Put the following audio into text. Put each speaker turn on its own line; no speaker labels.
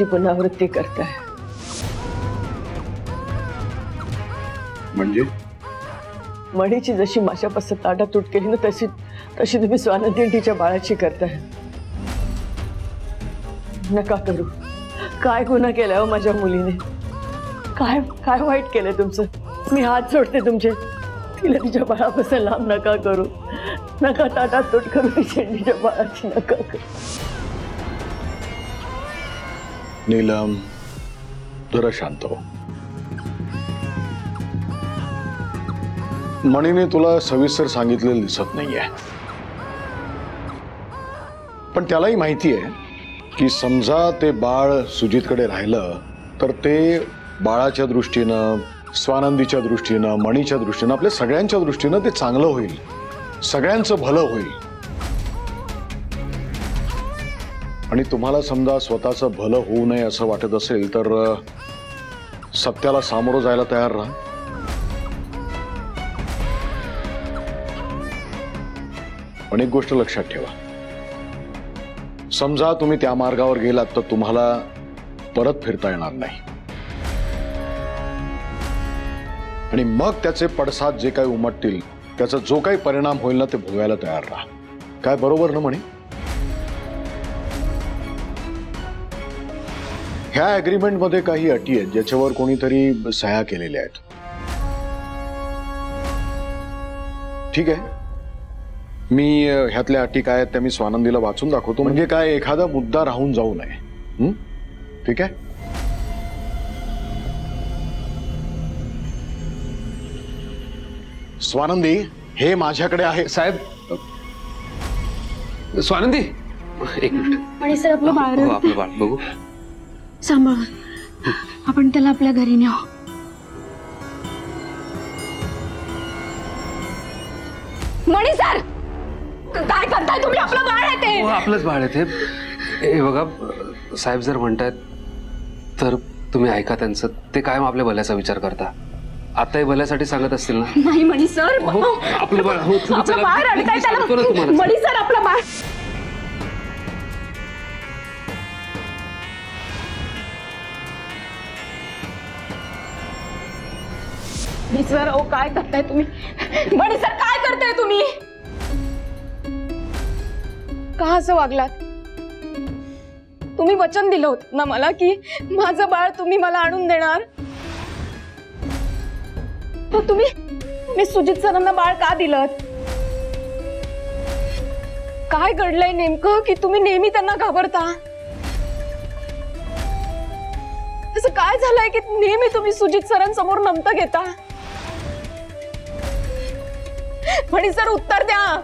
घटनेची पुनरावृत्ती करताय।
म्हणजे
मणीची जशी माझ्यापासून ताटातूट केली ना तशी तशी तुम्ही स्वानंदी तिच्या बाळाची करताय। नका करू। काय गुन्हा केलाय हो माझ्या मुलीने? काय काय वाईट केलंय तुमचं? मी हात जोडते तुमचे। तिला तिच्या बाळापासून लांब नका करू, नका ताटातूट करू तिच्या बाळाची, नका करू।
नीलम जरा शांत हो। मणीने तुला सविस्तर सांगितलेलं दिसत नाहीये, पण त्यालाही माहिती आहे की समजा ते बाळ सुजितकडे राहिलं तर ते बाळाच्या दृष्टीनं, स्वानंदीच्या दृष्टीनं, मणीच्या दृष्टीनं, आपल्या सगळ्यांच्या दृष्टीनं ते चांगलं होईल, सगळ्यांचं भलं होईल। आणि तुम्हाला समजा स्वतःचं भलं होऊ नये असं वाटत असेल तर सत्याला सामोरं जायला तयार राहा। पण एक गोष्ट लक्षात ठेवा, समजा तुम्ही त्या मार्गावर गेलात तर तुम्हाला परत फिरता येणार नाही, आणि मग त्याचे पडसाद जे काही उमटतील, त्याचा जो काही परिणाम होईल ना ते भोगायला तयार राहा। काय बरोबर ना म्हणे? ह्या अग्रीमेंट मध्ये काही अटी आहेत ज्याच्यावर कोणीतरी सह्या केलेल्या आहेत, ठीक आहे? मी ह्यातल्या अटी काय आहेत त्या मी स्वानंदीला वाचून दाखवतो, म्हणजे काय एखादा मुद्दा राहून जाऊ नये। ठीक आहे? स्वानंदी, हे माझ्याकडे आहे।
साहेब, स्वानंदी एक मिनिट।
आणि सर आपलं बाळ,
आपलं बाळ बघू,
सांभाळ, आपण त्याला आपल्या घरी नेऊ। मणी सर, काय करताय तुम्ही? आपलं बाळ आहे ते।
आपलंच बाळ आहे ते। हे बघा साहेब, जर म्हणतायत तर तुम्ही ऐका त्यांचं। ते कायम आपल्या भल्याचा विचार करता, आताही भल्यासाठी सांगत असतील ना?
नाही मणी सर,
आपलं बाळ,
आपलं बाळ रडतंय त्याला। मणी सर, आपलं बाळ। सर ओ काय करताय तुम्ही? मणी सर काय करताय तुम्ही? का असं वागलात? तुम्ही वचन दिलं होतं ना मला की माझं बाळ तुम्ही मला आणून देणार, तर तुम्ही सुजित सरांना बाळ का दिलं? काय घडलंय नेमकं की तुम्ही नेहमी त्यांना घाबरता? असं काय झालंय की नेहमी तुम्ही सुजित सरांसमोर नमतं घेता? मणी सर उत्तर द्या।